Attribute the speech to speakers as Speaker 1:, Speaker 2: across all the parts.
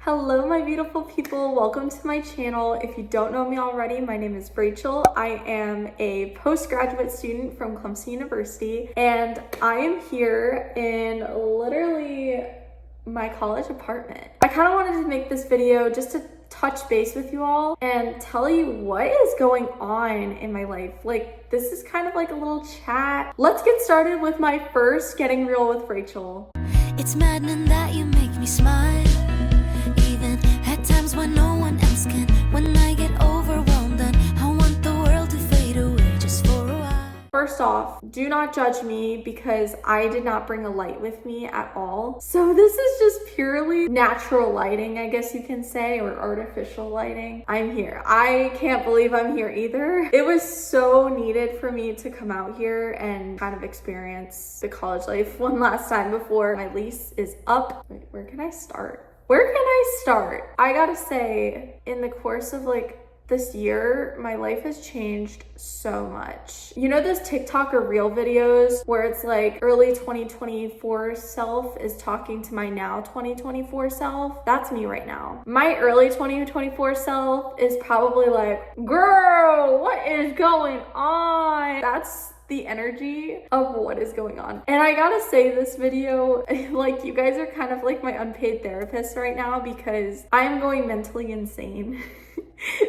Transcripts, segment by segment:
Speaker 1: Hello, my beautiful people. Welcome to my channel. If you don't know me already, my name is Rachel. I am a postgraduate student from Clemson University, and I am here in literally my college apartment. I kind of wanted to make this video just to touch base with you all and tell you what is going on in my life. Like, this is kind of like a little chat. Let's get started with my first Getting Real with Rachel.
Speaker 2: It's maddening that you make me smile, even at times when no one else can. When I get overwhelmed and I want the world to fade away just for a while.
Speaker 1: First off, do not judge me because I did not bring a light with me at all. So this is just purely natural lighting, I guess you can say, or artificial lighting. I'm here. I can't believe I'm here either. It was so needed for me to come out here and kind of experience the college life one last time before my lease is up. Wait, where can I start? I gotta say, in the course of this year, my life has changed so much. You know those TikTok or Reel videos where it's like early 2024 self is talking to my now 2024 self? That's me right now. My early 2024 self is probably like, girl, what is going on? That's the energy of what is going on. And I gotta say, this video, like, you guys are kind of like my unpaid therapist right now because I am going mentally insane.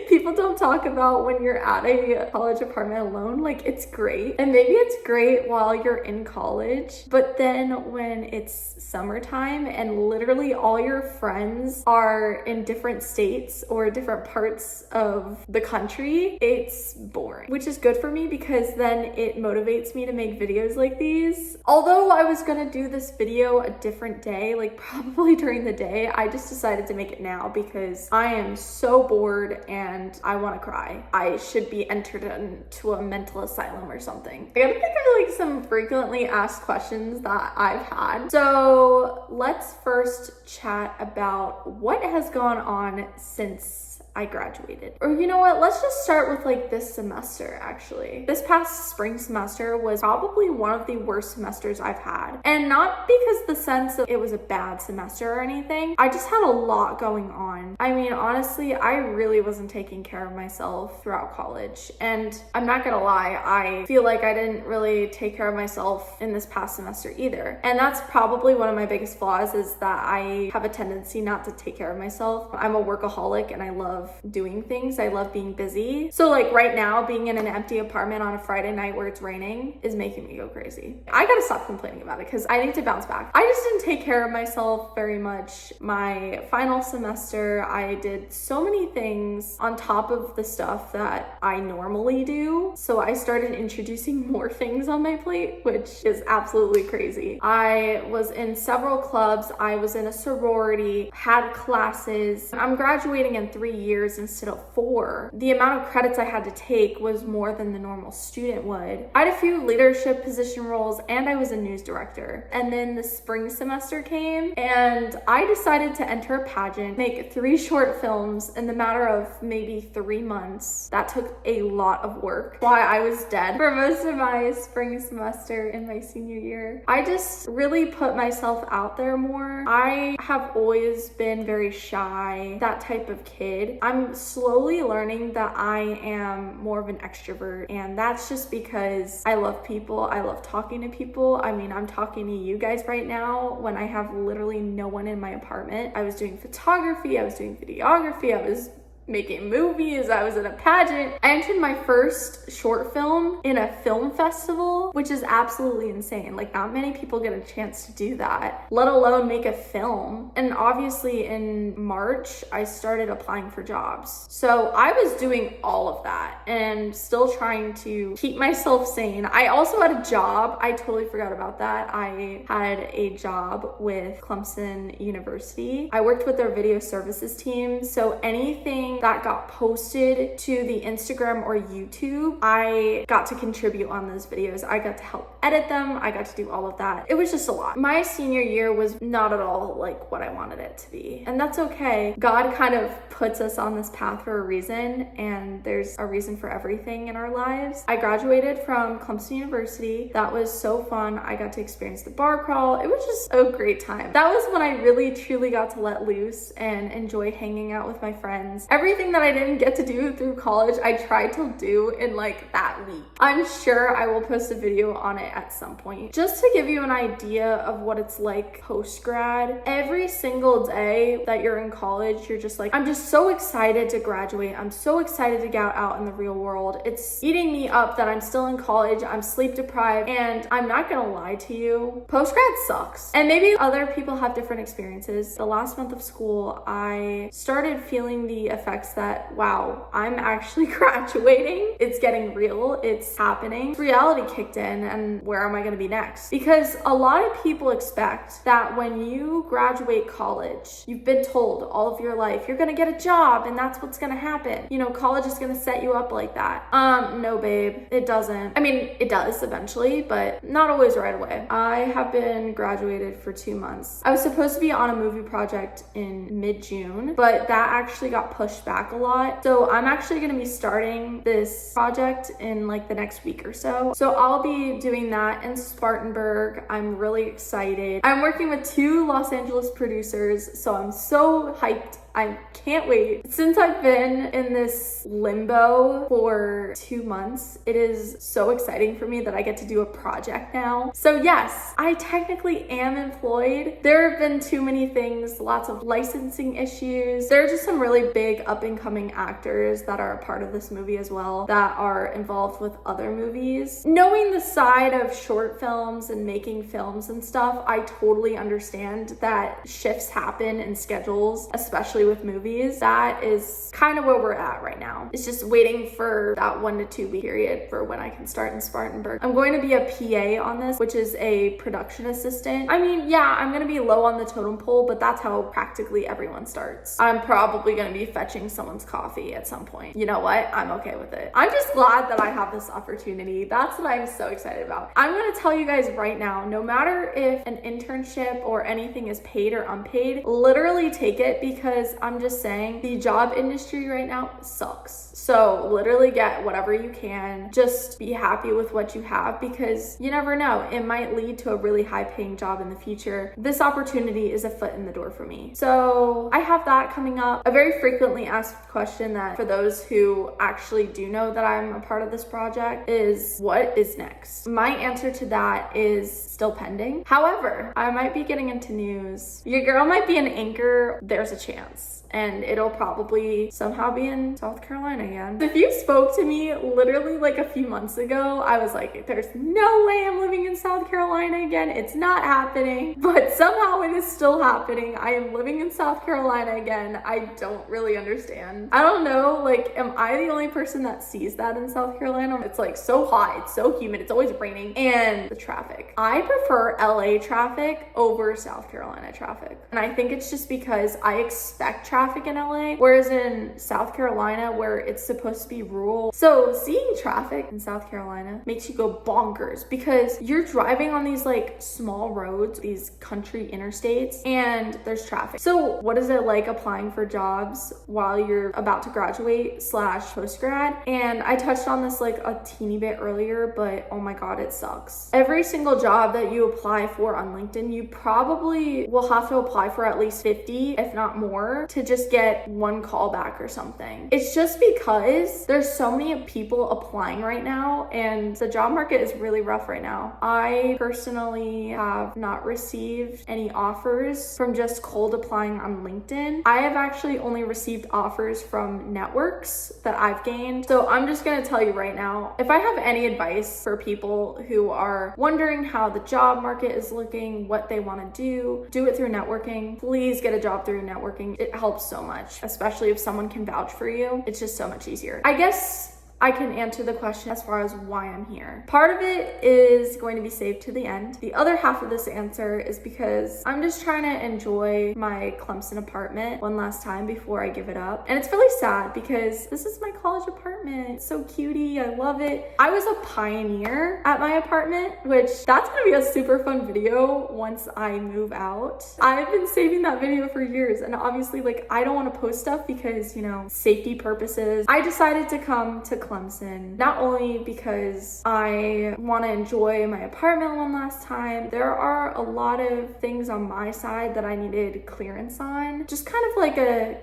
Speaker 1: People don't talk about when you're at a college apartment alone. Like, it's great. And maybe it's great while you're in college, but then when it's summertime and literally all your friends are in different states or different parts of the country, it's boring, which is good for me because then it motivates me to make videos like these. Although I was gonna do this video a different day, like probably during the day, I just decided to make it now because I am so bored and I want to cry. I should be entered into a mental asylum or something. I gotta think of some frequently asked questions that I've had. So let's first chat about what has gone on since I graduated. Or you know what, let's just start with this semester actually. This past spring semester was probably one of the worst semesters I've had. And not because the sense of it was a bad semester or anything. I just had a lot going on. I mean, honestly, I really wasn't taking care of myself throughout college. And I'm not gonna lie, I feel like I didn't really take care of myself in this past semester either. And that's probably one of my biggest flaws, is that I have a tendency not to take care of myself. I'm a workaholic and I love doing things. I love being busy. So right now, being in an empty apartment on a Friday night where it's raining is making me go crazy. I gotta stop complaining about it because I need to bounce back. I just didn't take care of myself very much. My final semester, I did so many things on top of the stuff that I normally do. So I started introducing more things on my plate, which is absolutely crazy. I was in several clubs. I was in a sorority, had classes. I'm graduating in 3 years instead of 4. The amount of credits I had to take was more than the normal student would. I had a few leadership position roles and I was a news director. And then the spring semester came and I decided to enter a pageant, make 3 short films in the matter of maybe 3 months. That took a lot of work. Why I was dead for most of my spring semester in my senior year. I just really put myself out there more. I have always been very shy, that type of kid. I'm slowly learning that I am more of an extrovert, and that's just because I love people. I love talking to people. I mean, I'm talking to you guys right now when I have literally no one in my apartment. I was doing photography, I was doing videography, I was making movies, I was in a pageant. I entered my first short film in a film festival, which is absolutely insane. Not many people get a chance to do that, let alone make a film. And obviously in March, I started applying for jobs. So I was doing all of that and still trying to keep myself sane. I also had a job. I totally forgot about that. I had a job with Clemson University. I worked with their video services team. So anything that got posted to the Instagram or YouTube, I got to contribute on those videos. I got to help edit them. I got to do all of that. It was just a lot. My senior year was not at all like what I wanted it to be. And that's okay. God kind of puts us on this path for a reason, and there's a reason for everything in our lives. I graduated from Clemson University. That was so fun. I got to experience the bar crawl. It was just a great time. That was when I really truly got to let loose and enjoy hanging out with my friends. Everything that I didn't get to do through college, I tried to do in like that week. I'm sure I will post a video on it at some point. Just to give you an idea of what it's like post-grad, every single day that you're in college, you're just like, I'm just so excited to graduate. I'm so excited to get out in the real world. It's eating me up that I'm still in college. I'm sleep deprived, and I'm not gonna lie to you, post-grad sucks. And maybe other people have different experiences. The last month of school, I started feeling the effects that, wow, I'm actually graduating. It's getting real. It's happening. Reality kicked in, and where am I gonna be next? Because a lot of people expect that when you graduate college, you've been told all of your life, you're gonna get a job and that's what's gonna happen. You know, college is gonna set you up like that. No, babe, it doesn't. I mean, it does eventually, but not always right away. I have been graduated for 2 months. I was supposed to be on a movie project in mid-June, but that actually got pushed back a lot. So I'm actually gonna be starting this project in like the next week or so. So I'll be doing that in Spartanburg. I'm really excited. I'm working with 2 Los Angeles producers, so I'm so hyped. I can't wait. Since I've been in this limbo for 2 months, it is so exciting for me that I get to do a project now. So yes, I technically am employed. There have been too many things, lots of licensing issues. There are just some really big up and coming actors that are a part of this movie as well that are involved with other movies. Knowing the side of short films and making films and stuff, I totally understand that shifts happen in schedules, especially with movies. That is kind of where we're at right now. It's just waiting for that 1 to 2 week period for when I can start in Spartanburg. I'm going to be a PA on this, which is a production assistant. I mean, yeah, I'm going to be low on the totem pole, but that's how practically everyone starts. I'm probably going to be fetching someone's coffee at some point. You know what? I'm okay with it. I'm just glad that I have this opportunity. That's what I'm so excited about. I'm going to tell you guys right now, no matter if an internship or anything is paid or unpaid, literally take it, because I'm just saying the job industry right now sucks. So literally get whatever you can. Just be happy with what you have, because you never know. It might lead to a really high paying job in the future. This opportunity is a foot in the door for me. So I have that coming up. A very frequently asked question that for those who actually do know that I'm a part of this project is, what is next? My answer to that is still pending. However, I might be getting into news. Your girl might be an anchor. There's a chance. And it'll probably somehow be in South Carolina again. If you spoke to me literally like a few months ago, I was like, there's no way I'm living in South Carolina again. It's not happening. But somehow it is still happening. I am living in South Carolina again. I don't really understand. I don't know, like, am I the only person that sees that in South Carolina? It's like so hot, it's so humid, it's always raining, and the traffic. I prefer LA traffic over South Carolina traffic. And I think it's just because I expect traffic in LA, whereas in South Carolina, where it's supposed to be rural. So seeing traffic in South Carolina makes you go bonkers, because you're driving on these like small roads, these country interstates, and there's traffic. So what is it like applying for jobs while you're about to graduate / post-grad? And I touched on this like a teeny bit earlier, but oh my God, it sucks. Every single job that you apply for on LinkedIn, you probably will have to apply for at least 50, if not more, to just get one call back or something. It's just because there's so many people applying right now, and the job market is really rough right now. I personally have not received any offers from just cold applying on LinkedIn. I have actually only received offers from networks that I've gained. So I'm just gonna tell you right now, if I have any advice for people who are wondering how the job market is looking, what they want to do it through networking. Please get a job through networking. It helps so much, especially if someone can vouch for you. It's just so much easier. I guess I can answer the question as far as why I'm here. Part of it is going to be saved to the end. The other half of this answer is because I'm just trying to enjoy my Clemson apartment one last time before I give it up. And it's really sad because this is my college apartment. It's so cutie. I love it. I was a pioneer at my apartment, which that's gonna be a super fun video once I move out. I've been saving that video for years, and obviously like I don't want to post stuff because, you know, safety purposes. I decided to come to Clemson not only because I want to enjoy my apartment one last time. There are a lot of things on my side that I needed clearance on. Just kind of like a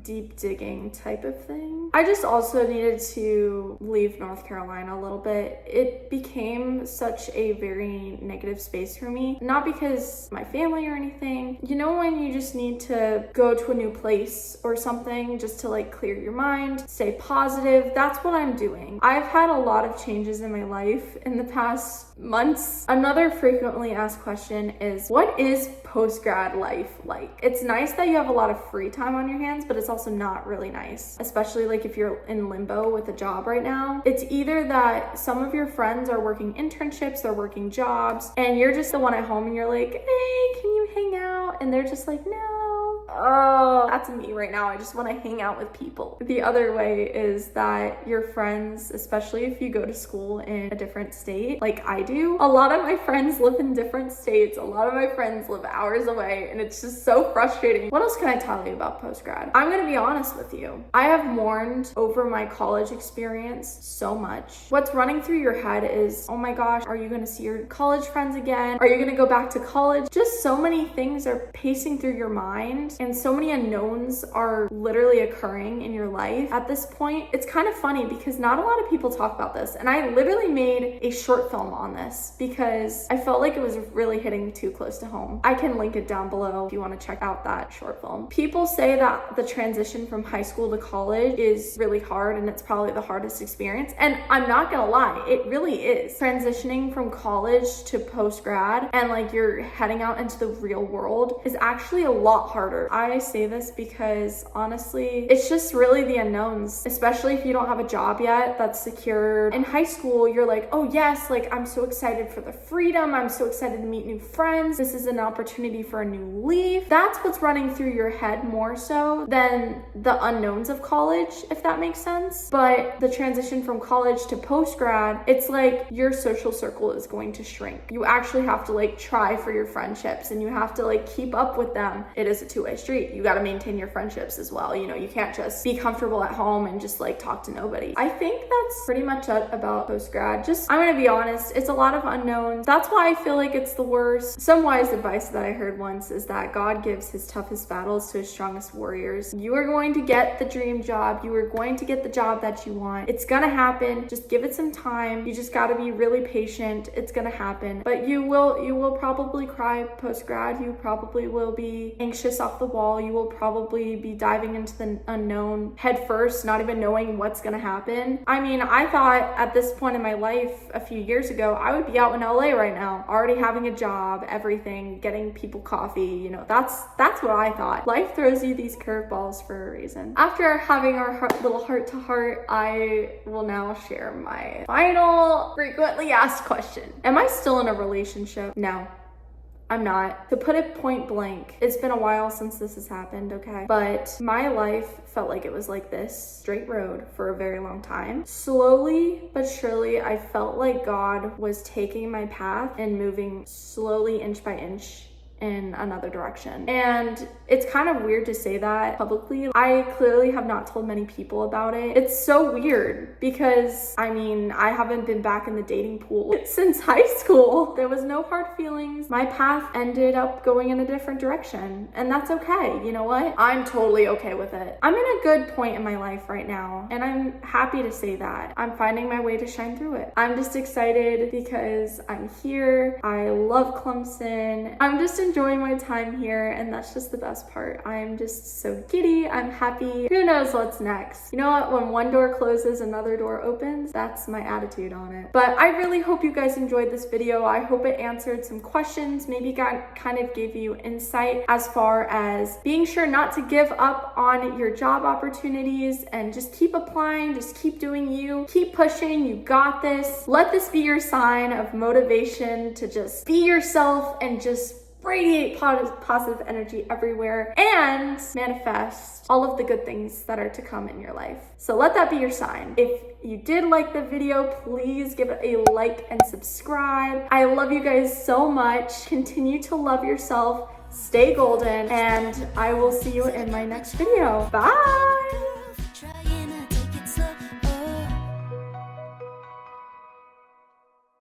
Speaker 1: deep digging type of thing. I just also needed to leave North Carolina a little bit. It became such a very negative space for me, not because my family or anything. You know, when you just need to go to a new place or something just to like clear your mind, stay positive, that's what I'm doing. I've had a lot of changes in my life in the past months. Another frequently asked question is, what is post-grad life like? It's nice that you have a lot of free time on your hands, but it's also not really nice, especially like if you're in limbo with a job right now. It's either that some of your friends are working internships, they're working jobs, and you're just the one at home and you're like, hey, can you hang out? And they're just like, no. Oh, that's me right now. I just want to hang out with people. The other way is that your friends, especially if you go to school in a different state, like I do, a lot of my friends live in different states. A lot of my friends live hours away, and it's just so frustrating. What else can I tell you about post-grad? I'm going to be honest with you. I have mourned over my college experience so much. What's running through your head is, oh my gosh, are you going to see your college friends again? Are you going to go back to college? Just so many things are pacing through your mind, and so many unknowns are literally occurring in your life at this point. It's kind of funny because not a lot of people talk about this, and I literally made a short film on this because I felt like it was really hitting too close to home. I can link it down below if you want to check out that short film. People say that the transition from high school to college is really hard, and it's probably the hardest experience, and I'm not gonna lie, it really is. Transitioning from college to post-grad and like you're heading out into the real world is actually a lot harder. I say this because honestly, it's just really the unknowns, especially if you don't have a job yet that's secured. In high school, you're like, oh yes, like I'm so excited for the freedom. I'm so excited to meet new friends. This is an opportunity for a new leaf. That's what's running through your head more so than the unknowns of college, if that makes sense. But the transition from college to post-grad, it's like your social circle is going to shrink. You actually have to like try for your friendships, and you have to like keep up with them. It is a two-way street. You got to maintain your friendships as well. You know, you can't just be comfortable at home and just like talk to nobody. I think that's pretty much it about post-grad. Just, I'm gonna be honest, it's a lot of unknowns. That's why I feel like it's the worst. Some wise advice that I heard once is that God gives his toughest battles to his strongest warriors. You are going to get the dream job. You are going to get the job that you want. It's gonna happen. Just give it some time. You just got to be really patient. It's gonna happen. But you will probably cry post-grad. You probably will be anxious off the wall. You will probably be diving into the unknown head first, not even knowing what's gonna happen. I mean, I thought at this point in my life a few years ago, I would be out in LA right now, already having a job, everything, getting people coffee, you know, that's what I thought. Life throws you these curveballs for a reason. After having our little heart to heart, I will now share my final frequently asked question. Am I still in a relationship? No. I'm not. To put it point blank, it's been a while since this has happened, okay? But my life felt like it was like this straight road for a very long time. Slowly but surely, I felt like God was taking my path and moving slowly inch by inch in another direction. And it's kind of weird to say that publicly. I clearly have not told many people about it. It's so weird because, I mean, I haven't been back in the dating pool since high school. There was no hard feelings. My path ended up going in a different direction, and that's okay. You know what? I'm totally okay with it. I'm in a good point in my life right now, and I'm happy to say that. I'm finding my way to shine through it. I'm just excited because I'm here. I love Clemson. I'm just enjoying my time here, and that's just the best part. I'm just so giddy. I'm happy. Who knows what's next? You know what? When one door closes, another door opens. That's my attitude on it. But I really hope you guys enjoyed this video. I hope it answered some questions, maybe kind of gave you insight as far as being sure not to give up on your job opportunities and just keep applying, just keep doing you, keep pushing. You got this. Let this be your sign of motivation to just be yourself and just radiate positive energy everywhere and manifest all of the good things that are to come in your life. So let that be your sign. If you did like the video, please give it a like and subscribe. I love you guys so much. Continue to love yourself, stay golden, and I will see you in my next video. Bye!